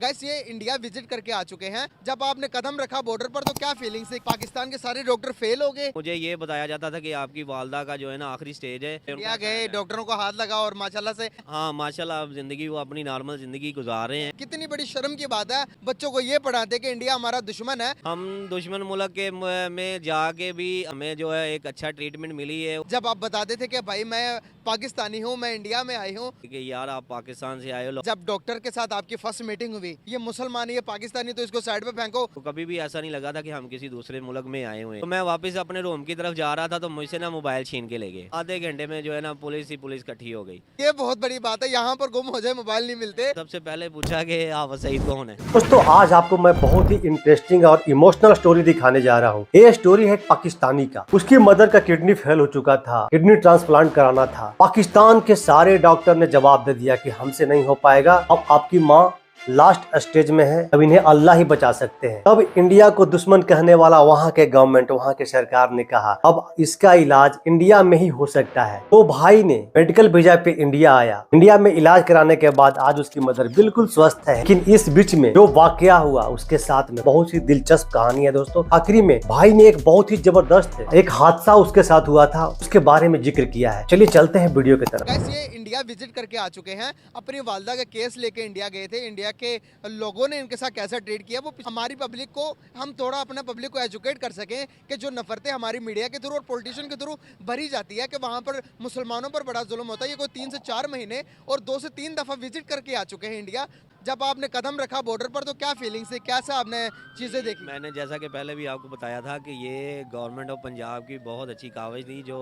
Gas ये India visit करके आ चुके हैं। जब आपने कदम रखा बॉर्डर पर तो क्या फीलिंग्स थी? पाकिस्तान के सारे डॉक्टर फेल हो गए। मुझे ये बताया जाता था कि आपकी वालदा का जो है ना आखिरी स्टेज है। इंडिया गए, डॉक्टरों को हाथ लगा और माशाल्लाह से हाँ माशाल्लाह, अब जिंदगी वो अपनी नॉर्मल जिंदगी गुजार रहे हैं। कितनी बड़ी शर्म की बात है बच्चों को ये पढ़ाते कि इंडिया हमारा दुश्मन है। हम दुश्मन मुल्क के में जाके भी हमें जो है एक अच्छा ट्रीटमेंट मिली है जब आप बताते थे कि भाई मैं पाकिस्तानी हूँ, मैं इंडिया में आई हूँ, कि यार आप पाकिस्तान से आए हो। जब डॉक्टर के साथ आपकी फर्स्ट मीटिंग हुई, ये मुसलमान ये पाकिस्तानी तो इसको साइड पे फेंको। तो कभी भी ऐसा नहीं लगा था कि हम किसी दूसरे मुल्क में आए हुए हैं। तो मैं वापस अपने रूम की तरफ जा रहा था तो मुझसे ना मोबाइल छीन के ले गए। आधे घंटे में जो है ना पुलिस इकट्ठी हो गई। ये बहुत बड़ी बात है, यहाँ पर गुम हो जाए मोबाइल नहीं मिलते। सबसे पहले पूछा कि आप सईद कौन है। दोस्तों आज आपको मैं बहुत ही इंटरेस्टिंग और इमोशनल स्टोरी दिखाने जा रहा हूँ। ये स्टोरी है पाकिस्तानी का। उसकी मदर का किडनी फेल हो चुका था, किडनी ट्रांसप्लांट कराना था। पाकिस्तान के सारे डॉक्टर ने जवाब दे दिया कि हमसे नहीं हो पाएगा, अब आपकी माँ लास्ट स्टेज में है, अब इन्हें अल्लाह ही बचा सकते हैं। तब इंडिया को दुश्मन कहने वाला वहाँ के गवर्नमेंट, वहाँ के सरकार ने कहा अब इसका इलाज इंडिया में ही हो सकता है। तो भाई ने मेडिकल वीजा पे इंडिया आया। इंडिया में इलाज कराने के बाद आज उसकी मदर बिल्कुल स्वस्थ है। लेकिन इस बीच में जो वाकया हुआ उसके साथ में बहुत ही दिलचस्प कहानी है दोस्तों। आखिरी में भाई ने एक बहुत ही जबरदस्त एक हादसा उसके साथ हुआ था, उसके बारे में जिक्र किया है। चलिए चलते हैं वीडियो की तरफ। गैस ये इंडिया विजिट करके आ चुके हैं, अपनी वालदा का केस लेके इंडिया गए थे। इंडिया के लोगों ने इनके साथ कैसा ट्रीट किया, वो हमारी पब्लिक को, हम थोड़ा अपने पब्लिक को एजुकेट कर सकें कि जो नफरतें हमारी मीडिया के थ्रू और पॉलिटिशियन के थ्रू भरी जाती है कि वहाँ पर मुसलमानों पर बड़ा जुल्म होता है। ये कोई 3 से 4 महीने और 2 से 3 दफ़ा विजिट करके आ चुके हैं इंडिया। जब आपने कदम रखा बॉर्डर पर तो क्या फीलिंग्स थी, कैसा आपने चीज़ें देखी? मैंने जैसा कि पहले भी आपको बताया था कि ये गवर्नमेंट ऑफ पंजाब की बहुत अच्छी कावज थी। जो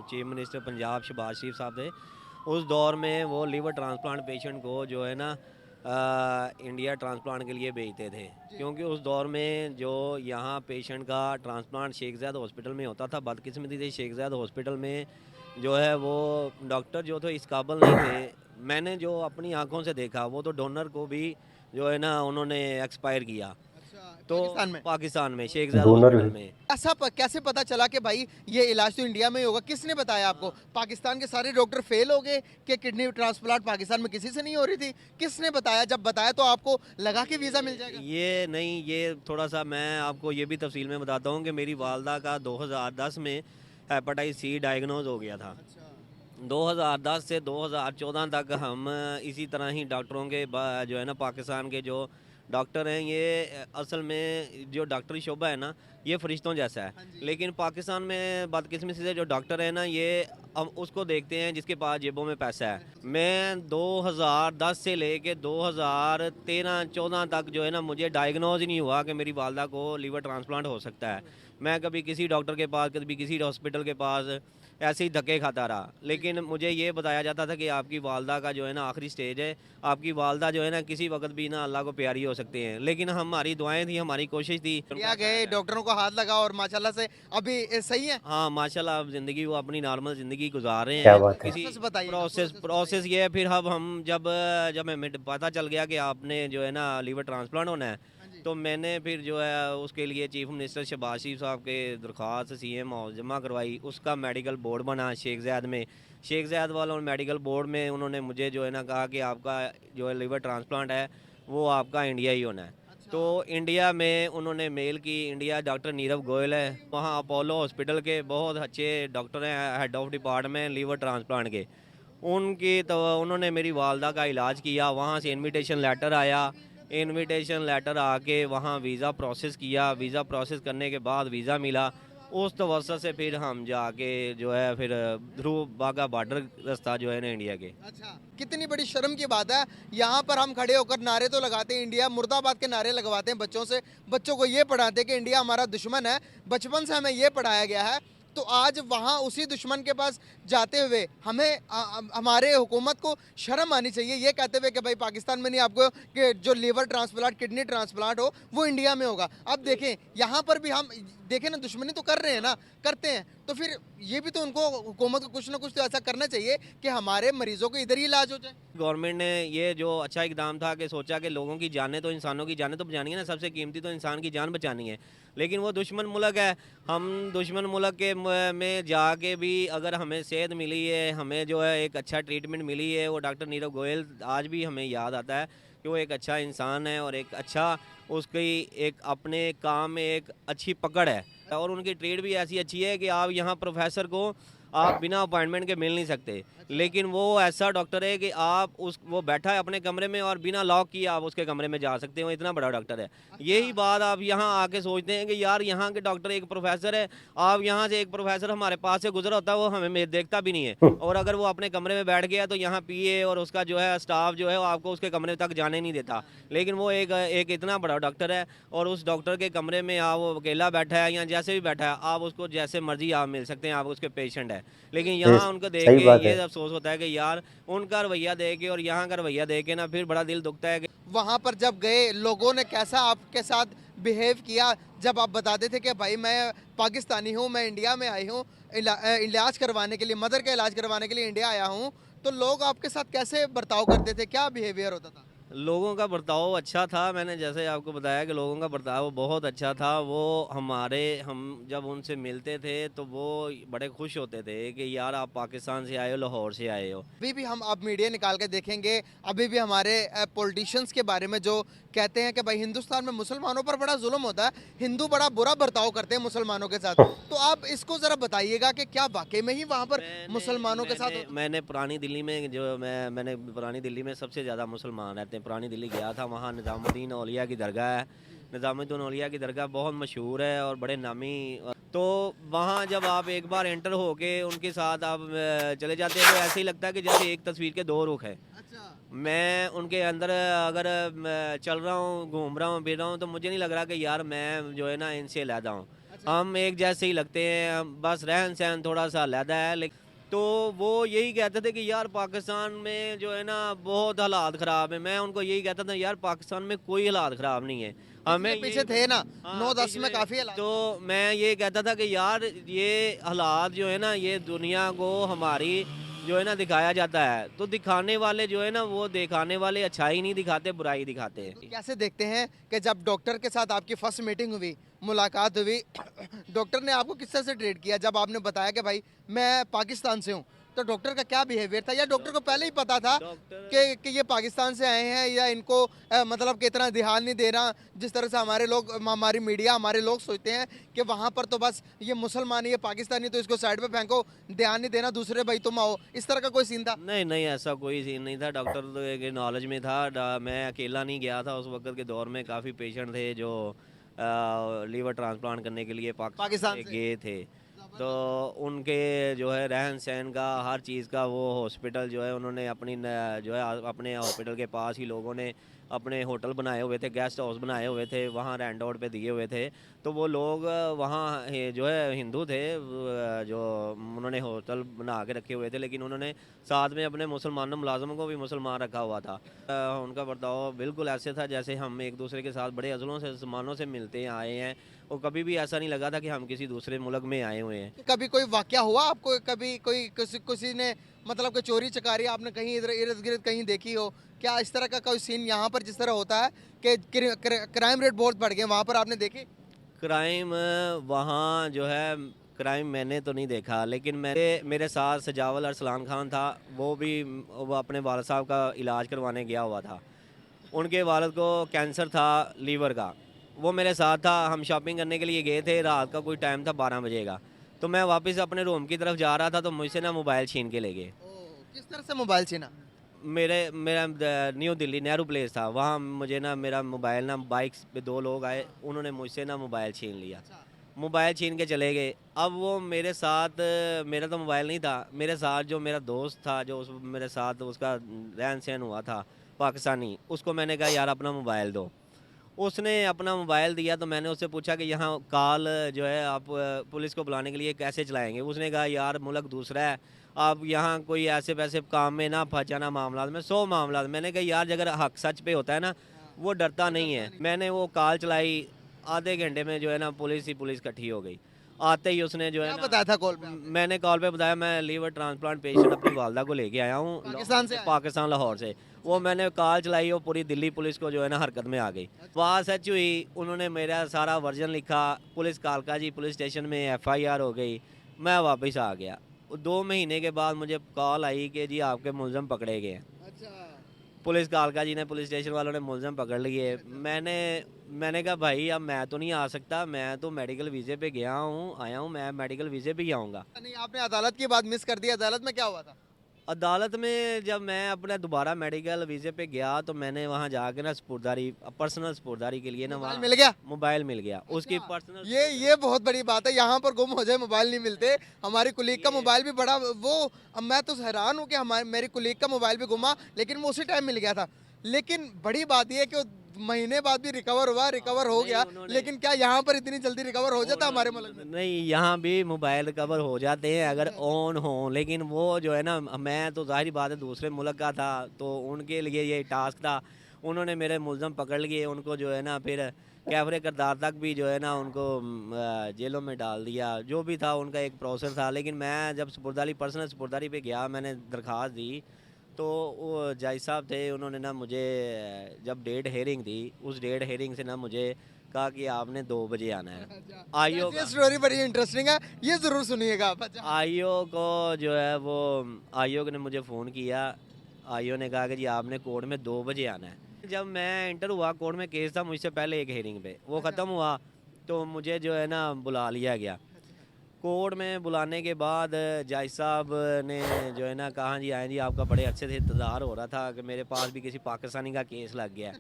चीफ मिनिस्टर पंजाब शहबाज शरीफ साहब थे, उस दौर में वो लीवर ट्रांसप्लांट पेशेंट को जो है ना इंडिया ट्रांसप्लांट के लिए भेजते थे। क्योंकि उस दौर में जो यहाँ पेशेंट का ट्रांसप्लांट शेख ज़ैद हॉस्पिटल में होता था, बदकिस्मती से शेख ज़ैद हॉस्पिटल में जो है वो डॉक्टर जो थे इस काबिल नहीं थे। मैंने जो अपनी आंखों से देखा वो तो डोनर को भी जो है ना उन्होंने एक्सपायर किया। तो पाकिस्तान में शेख ज़ैद हॉस्पिटल में ऐसा कैसे पता चला कि भाई ये इलाज तो इंडिया में ही होगा? किसने बताया आपको? पाकिस्तान के सारे डॉक्टर फेल हो गए कि किडनी ट्रांसप्लांट पाकिस्तान में किसी से नहीं हो रही थी? किसने बताया? जब बताया तो आपको लगा कि वीज़ा मिल जाएगा? ये नहीं, ये थोड़ा सा मैं आपको ये भी तफसील में बताता हूँ कि मेरी वालदा का 2010 में हेपेटाइटिस सी डायग्नोज हो गया था। 2010 से 2014 तक हम इसी तरह ही डॉक्टरों के जो है ना पाकिस्तान के जो डॉक्टर हैं, ये असल में जो डॉक्टरी शोबा है ना ये फरिश्तों जैसा है। लेकिन पाकिस्तान में बदकिस्मती से जो डॉक्टर है ना ये अब उसको देखते हैं जिसके पास जेबों में पैसा है। मैं 2010 से लेके 2013-14 तक जो है ना मुझे डायग्नोज ही नहीं हुआ कि मेरी वालदा को लीवर ट्रांसप्लांट हो सकता है। मैं कभी किसी डॉक्टर के पास, कभी किसी हॉस्पिटल के पास ऐसे ही धक्के खाता रहा। लेकिन मुझे ये बताया जाता था कि आपकी वालदा का जो है ना आखिरी स्टेज है, आपकी वालदा जो है ना किसी वक्त भी ना अल्लाह को प्यारी हो सकते हैं। लेकिन हमारी दुआएं थी, हमारी कोशिश थी। इंडिया गए, डॉक्टरों को हाथ लगा और माशाल्लाह से अभी सही है। हाँ माशाल्लाह, अब जिंदगी वो अपनी नॉर्मल जिंदगी गुजार रहे क्या हैं। बात है। किसी बताइए प्रोसेस ये है। फिर अब हम जब हमें पता चल गया कि आपने जो है ना लीवर ट्रांसप्लांट होना है, तो मैंने फिर जो है उसके लिए चीफ मिनिस्टर शहबाज शरीफ साहब के दरख्वास्त CM जमा करवाई। उसका मेडिकल बोर्ड बना शेख ज़ैद में। शेख ज़ैद वालों मेडिकल बोर्ड में उन्होंने मुझे जो है ना कहा कि आपका जो है लीवर ट्रांसप्लांट है वो आपका इंडिया ही होना है। तो इंडिया में उन्होंने मेल की। इंडिया डॉक्टर नीरव गोयल है, वहाँ अपोलो हॉस्पिटल के बहुत अच्छे डॉक्टर हैं, head of department liver transplant के। उनकी तो उन्होंने मेरी वालदा का इलाज किया। वहाँ से इन्विटेशन लेटर आया। इनविटेशन लेटर आके वहाँ वीज़ा प्रोसेस किया। वीज़ा प्रोसेस करने के बाद वीज़ा मिला। उस तवज्जो से फिर हम जाके जो है फिर थ्रू बागा बॉर्डर रास्ता जो है ना इंडिया के। अच्छा, कितनी बड़ी शर्म की बात है। यहाँ पर हम खड़े होकर नारे तो लगाते हैं, इंडिया मुर्दाबाद के नारे लगवाते हैं बच्चों से, बच्चों को ये पढ़ाते हैं कि इंडिया हमारा दुश्मन है। बचपन से हमें ये पढ़ाया गया है। तो आज वहाँ उसी दुश्मन के पास जाते हुए हमें हमारे हुकूमत को शर्म आनी चाहिए, ये कहते हुए कि भाई पाकिस्तान में नहीं, आपको कि जो लीवर ट्रांसप्लांट, किडनी ट्रांसप्लांट हो वो इंडिया में होगा। अब देखें यहाँ पर भी हम देखें ना, दुश्मनी तो कर रहे हैं ना, करते हैं तो फिर ये भी तो उनको हुकूमत को कुछ ना कुछ तो ऐसा करना चाहिए कि हमारे मरीजों को इधर ही इलाज हो जाए। गवर्नमेंट ने ये जो अच्छा इकदाम था कि सोचा कि लोगों की जानें तो इंसानों की जानें तो बचानी है ना, सबसे कीमती तो इंसान की जान बचानी है। लेकिन वो दुश्मन मुल्क है। हम दुश्मन मुल्क के में जाके भी अगर हमें सेहत मिली है, हमें जो है एक अच्छा ट्रीटमेंट मिली है, वो डॉक्टर नीरव गोयल आज भी हमें याद आता है कि वो एक अच्छा इंसान है और एक अच्छा उसकी एक अपने काम में एक अच्छी पकड़ है और उनकी ट्रेड भी ऐसी अच्छी है कि आप यहाँ प्रोफेसर को आप बिना अपॉइंटमेंट के मिल नहीं सकते, लेकिन वो ऐसा डॉक्टर है कि आप उस वो बैठा है अपने कमरे में और बिना लॉक किए आप उसके कमरे में जा सकते हो, इतना बड़ा डॉक्टर है। यही बात आप यहाँ आके सोचते हैं कि यार यहाँ के डॉक्टर एक प्रोफेसर है, आप यहाँ से एक प्रोफेसर हमारे पास से गुजरा होता है वो हमें देखता भी नहीं है, और अगर वो अपने कमरे में बैठ गया तो यहाँ पीए और उसका जो है स्टाफ जो है वो आपको उसके कमरे तक जाने नहीं देता। लेकिन वो एक इतना बड़ा डॉक्टर है और उस डॉक्टर के कमरे में आप वो अकेला बैठा है या जैसे भी बैठा है आप उसको जैसे मर्जी आप मिल सकते हैं, आप उसके पेशेंट है। लेकिन यहाँ उनको देख सही के बात ये है। अफसोस होता है कि यार उनका रवैया देख के और यहाँ का रवैया देख के ना फिर बड़ा दिल दुखता है कि वहाँ पर जब गए लोगों ने कैसा आपके साथ बिहेव किया जब आप बताते थे कि भाई मैं पाकिस्तानी हूँ, मैं इंडिया में आई हूँ इलाज करवाने के लिए, मदर का इलाज करवाने के लिए इंडिया आया हूँ, तो लोग आपके साथ कैसे बर्ताव करते थे, क्या बिहेवियर होता था? लोगों का बर्ताव अच्छा था। मैंने जैसे आपको बताया कि लोगों का बर्ताव बहुत अच्छा था। वो हम जब उनसे मिलते थे तो वो बड़े खुश होते थे कि यार आप पाकिस्तान से आए हो, लाहौर से आए हो। अभी भी हम अब मीडिया निकाल के देखेंगे, अभी भी हमारे पॉलिटिशियंस के बारे में जो कहते हैं कि भाई हिंदुस्तान में मुसलमानों पर बड़ा जुल्म होता है, हिंदू बड़ा बुरा बर्ताव करते हैं मुसलमानों के साथ, तो आप इसको ज़रा बताइएगा कि क्या वाकई में ही वहाँ पर मुसलमानों के साथ होता? मैंने पुरानी दिल्ली में जो मैंने पुरानी दिल्ली में सबसे ज़्यादा मुसलमान रहते हैं। पुरानी दिल्ली गया था, वहाँ निज़ामुद्दीन औलिया की दरगाह है। निज़ामुद्दीन औलिया की दरगाह बहुत मशहूर है और बड़े नामी। तो वहाँ जब आप एक बार एंटर होके उनके साथ आप चले जाते हैं तो ऐसे ही लगता है कि जैसे एक तस्वीर के दो रुख है। मैं उनके अंदर अगर चल रहा हूँ, घूम रहा हूँ, फिर रहा हूँ तो मुझे नहीं लग रहा कि यार मैं जो है ना इनसे अलहदा हूँ। हम एक जैसे ही लगते हैं, बस रहन सहन थोड़ा सा अलहदा है। लेकिन तो वो यही कहते थे कि यार पाकिस्तान में जो है ना बहुत हालात ख़राब है। मैं उनको यही कहता था यार पाकिस्तान में कोई हालात ख़राब नहीं है, हमें पीछे थे ना हाँ, 9-10 में पिछले- काफ़ी तो मैं ये कहता था कि यार ये हालात जो है ना ये दुनिया को हमारी जो है ना दिखाया जाता है, तो दिखाने वाले जो है ना वो दिखाने वाले अच्छाई नहीं दिखाते, बुराई दिखाते हैं। तो कैसे देखते हैं कि जब डॉक्टर के साथ आपकी फर्स्ट मीटिंग हुई, मुलाकात हुई, डॉक्टर ने आपको किस तरह से ट्रीट किया जब आपने बताया कि भाई मैं पाकिस्तान से हूँ, तो डॉक्टर का क्या बिहेवियर था, या डॉक्टर को पहले ही पता था कि ये पाकिस्तान से आए हैं, या इनको मतलब कि इतना ध्यान नहीं देना जिस तरह से हमारे लोग, हमारी मीडिया, हमारे लोग सोचते हैं कि वहाँ पर तो बस ये मुसलमान ये पाकिस्तानी तो इसको साइड पे फेंको, ध्यान नहीं देना, दूसरे भाई तुम आओ, इस तरह का कोई सीन था? नहीं नहीं, ऐसा कोई सीन नहीं था। डॉक्टर के नॉलेज में था। मैं अकेला नहीं गया था, उस वक्त के दौर में काफ़ी पेशेंट थे जो लीवर ट्रांसप्लांट करने के लिए पाकिस्तान से गए थे। तो उनके जो है रहन सहन का, हर चीज़ का, वो हॉस्पिटल जो है उन्होंने जो है अपने हॉस्पिटल के पास ही लोगों ने अपने होटल बनाए हुए थे, गेस्ट हाउस बनाए हुए थे, वहाँ रेंट आउट पे दिए हुए थे। तो वो लोग वहाँ जो है हिंदू थे, जो उन्होंने होटल बना के रखे हुए थे, लेकिन उन्होंने साथ में अपने मुसलमानों मुलाजमों को भी मुसलमान रखा हुआ था। उनका बर्ताव बिल्कुल ऐसे था जैसे हम एक दूसरे के साथ बड़े अज़लों से सामानों से मिलते आए हैं, और कभी भी ऐसा नहीं लगा था कि हम किसी दूसरे मुल्क में आए हुए हैं। कभी कोई वाकया हुआ आपको, कभी कोई किसी ने मतलब कि चोरी चकारी आपने कहीं इधर इर्द गिर्द कहीं देखी हो, क्या इस तरह का कोई सीन यहाँ पर जिस तरह होता है कि क्राइम रेट बहुत बढ़ गए, वहाँ पर आपने देखी? क्राइम वहाँ जो है, क्राइम मैंने तो नहीं देखा, लेकिन मेरे साथ सजावल अरसलान खान था, वो अपने वालिद साहब का इलाज करवाने गया हुआ था। उनके वालिद को कैंसर था लीवर का, वो मेरे साथ था। हम शॉपिंग करने के लिए गए थे, रात का कोई टाइम था 12 बजे का। तो मैं वापस अपने रूम की तरफ जा रहा था तो मुझसे ना मोबाइल छीन के ले गए। किस तरह से मोबाइल छीना? मेरा न्यू दिल्ली नेहरू प्लेस था, वहाँ मुझे ना मेरा मोबाइल ना बाइक पे 2 लोग आए, उन्होंने मुझसे ना मोबाइल छीन लिया। मोबाइल छीन के चले गए। अब वो मेरे साथ, मेरा तो मोबाइल नहीं था, मेरे साथ जो मेरा दोस्त था जो मेरे साथ उसका रहन सहन हुआ था पाकिस्तानी, उसको मैंने कहा यार अपना मोबाइल दो। उसने अपना मोबाइल दिया तो मैंने उससे पूछा कि यहाँ कॉल जो है आप पुलिस को बुलाने के लिए कैसे चलाएंगे। उसने कहा यार मुल्क दूसरा है, आप यहाँ कोई ऐसे वैसे काम में ना फंस जाना, मामला में 100 मामला। मैंने कहा यार अगर हक सच पे होता है ना, वो डरता नहीं है। मैंने वो कॉल चलाई, आधे घंटे में जो है ना पुलिस इकट्ठी हो गई। आते ही उसने जो है क्या ना, बताया था कॉल पे? मैंने कॉल पे बताया मैं लीवर ट्रांसप्लांट पेशेंट अपनी वालदा को लेके आया हूँ पाकिस्तान लाहौर से। वो मैंने कॉल चलाई, वो पूरी दिल्ली पुलिस को जो है ना हरकत में आ गई। वहाँ सच हुई, उन्होंने मेरा सारा वर्जन लिखा, पुलिस कालका जी पुलिस स्टेशन में FIR हो गई, मैं वापस आ गया। 2 महीने के बाद मुझे कॉल आई कि जी आपके मुलजम पकड़े गए हैं। पुलिस कालका जी ने, पुलिस स्टेशन वालों ने मुलज़म पकड़ लिए। मैंने कहा भाई अब मैं तो नहीं आ सकता, मैं तो मेडिकल वीज़े पे आया हूँ, मैं मेडिकल वीज़े पे ही आऊँगा। नहीं, आपने अदालत की बात मिस कर दी। अदालत में क्या हुआ था? अदालत में जब मैं अपने दोबारा मेडिकल वीज़े पे गया तो मैंने वहाँ जाके ना स्पुर्दारी, पर्सनल स्पुर्दारी के लिए ना मोबाइल वहाँ मिल गया? मोबाइल मिल गया। उसकी अच्छा, पर्सनल ये बहुत बड़ी बात है। यहाँ पर गुम हो जाए मोबाइल नहीं मिलते। हमारी कुलीग का मोबाइल भी बड़ा वो, अब मैं तो हैरान हूँ कि हमारे मेरी कुलीग का मोबाइल भी गुमा, लेकिन वो उसी टाइम मिल गया था। लेकिन बड़ी बात ये है कि वो महीने बाद भी रिकवर हुआ, रिकवर हो नहीं, गया। उन्होंने लेकिन क्या यहाँ पर इतनी जल्दी रिकवर हो जाता हमारे मुल्क में? नहीं, यहाँ भी मोबाइल रिकवर हो जाते हैं अगर ऑन हो, लेकिन वो जो है ना, मैं तो ज़ाहिर बात है दूसरे मुल्क का था तो उनके लिए ये टास्क था। उन्होंने मेरे मुलज़म पकड़ लिए, उनको जो है ना फिर कैफरे करदार तक भी जो है ना उनको जेलों में डाल दिया। जो भी था उनका एक प्रोसेस था। लेकिन मैं जब स्पुर्दारी, पर्सनल स्पुर्दारी पे गया, मैंने दरख्वास्त दी तो वो जज साहब थे, उन्होंने ना मुझे जब डेट हेयरिंग थी, उस डेट हेयरिंग से ना मुझे कहा कि आपने 2 बजे आना है। आईओ ये स्टोरी बड़ी इंटरेस्टिंग है, ये जरूर सुनिएगा आप। अच्छा, आईओ को जो है वो आईओ ने मुझे फ़ोन किया। आईओ ने कहा कि जी आपने कोर्ट में 2 बजे आना है। जब मैं इंटर हुआ, कोर्ट में केस था मुझसे पहले एक हेयरिंग पे, वो ख़त्म हुआ तो मुझे जो है ना बुला लिया गया। कोर्ट में बुलाने के बाद जज साहब ने जो है ना कहा जी आए जी, आपका बड़े अच्छे से इंतज़ार हो रहा था कि मेरे पास भी किसी पाकिस्तानी का केस लग गया है।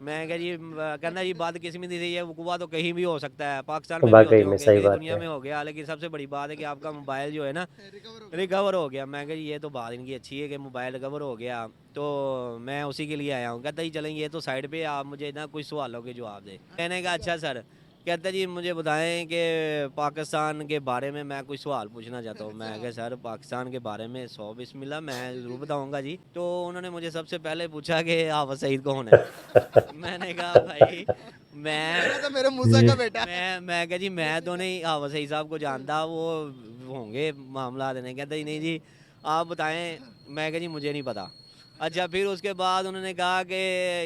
मैं कहा जी, कहना जी बात किस्मत थी, ये वकूआ तो कहीं भी हो सकता है, पाकिस्तान में भी होते वाकई में होंगे, सही कई बात दुनिया है। में हो गया, लेकिन सबसे बड़ी बात है कि आपका मोबाइल जो है ना रिकवर हो रिकवर हो गया। मैं कहा जी ये तो बात इनकी अच्छी है कि मोबाइल रिकवर हो गया, तो मैं उसी के लिए आया हूँ। कहता जी चलें ये तो साइड पे, आप मुझे ना कुछ सवालों के जवाब दें। मैंने कहा अच्छा सर। कहता जी मुझे बताएं कि पाकिस्तान के बारे में मैं कुछ सवाल पूछना चाहता हूँ। मैं कहा सर पाकिस्तान के बारे में 100 बिस्मिल्लाह, मैं ज़रूर बताऊँगा जी। तो उन्होंने मुझे सबसे पहले पूछा कि हाफ़िज़ सईद कौन है। मैंने कहा भाई मैं तो मेरे मूसा का बेटा। मैं कहा जी मैं तो नहीं हाफ़िज़ सईद साहब को जानता, वो होंगे मामला देने। कहता जी नहीं जी आप बताएं। मैं कहा जी मुझे नहीं पता। अच्छा, फिर उसके बाद उन्होंने कहा कि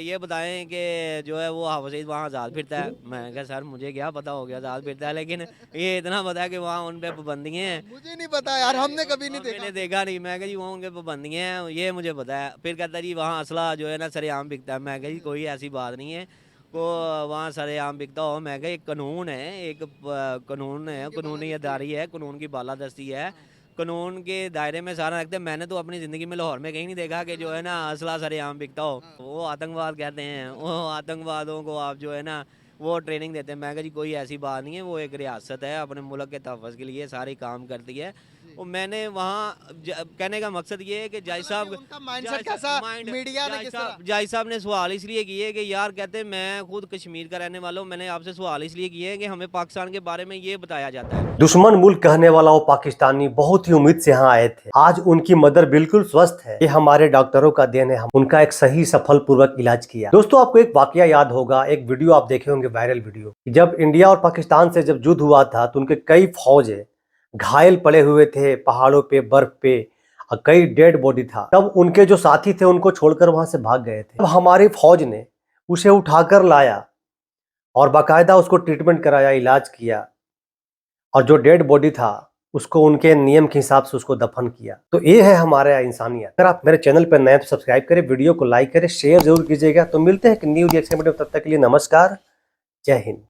ये बताएं कि जो है वो हाफ़िज़ सईद वहाँ आज़ाद फिरता है। मैंने कहा सर मुझे क्या पता हो गया आज़ाद फिरता है, लेकिन ये इतना पता है कि वहाँ उन पे पाबंदियाँ हैं। मुझे नहीं पता यार, हमने कभी नहीं और देखा। मैंने देखा नहीं। मैं कहा जी वहाँ उनके पाबंदियाँ हैं, ये मुझे पता है। फिर कहता जी वहाँ असला जो है ना सरेआम बिकता है। मैं कहा जी कोई ऐसी बात नहीं है को वहाँ सरेआम बिकता हो। मैं कहा एक कानून है, एक कानून है, कानूनी अदारी है, कानून की बालादस्ती है, कानून के दायरे में सारा रखते हैं। मैंने तो अपनी ज़िंदगी में लाहौर में कहीं नहीं देखा कि जो है ना असला सरेआम बिकता हो। वो आतंकवाद कहते हैं, वो आतंकवादियों को आप जो है ना वो ट्रेनिंग देते हैं। मैं कहा जी कोई ऐसी बात नहीं है, वो एक रियासत है, अपने मुल्क के तहफ़्फ़ुज़ के लिए सारी काम करती है। और मैंने वहाँ कहने का मकसद ये है कि जज साहब उनका माइंडसेट कैसा, मीडिया में किस तरह? जज साहब ने सवाल इसलिए किए कि यार कहते हैं मैं खुद कश्मीर का रहने वाला हूँ, मैंने आपसे सवाल इसलिए किए कि हमें पाकिस्तान के बारे में ये बताया जाता है। दुश्मन मुल्क कहने वाला वो पाकिस्तानी बहुत ही उम्मीद से यहाँ आए थे। आज उनकी मदर बिल्कुल स्वस्थ है, ये हमारे डॉक्टरों का देन है। हम उनका एक सही सफल पूर्वक इलाज किया। दोस्तों आपको एक वाकया याद होगा, एक वीडियो आप देखे होंगे, वायरल वीडियो। जब इंडिया और पाकिस्तान से जब युद्ध हुआ था तो उनके कई फौज घायल पड़े हुए थे पहाड़ों पे, बर्फ पे, और कई डेड बॉडी था। तब उनके जो साथी थे उनको छोड़कर वहां से भाग गए थे। अब हमारी फौज ने उसे उठाकर लाया और बाकायदा उसको ट्रीटमेंट कराया, इलाज किया, और जो डेड बॉडी था उसको उनके नियम के हिसाब से उसको दफन किया। तो ये है हमारा इंसानियत। अगर आप मेरे चैनल पर नए हैं तो सब्सक्राइब करें, वीडियो को लाइक करें, शेयर जरूर कीजिएगा। तो मिलते हैं एक न्यू रिएक्शन वीडियो, तब तक के लिए नमस्कार, जय हिंद।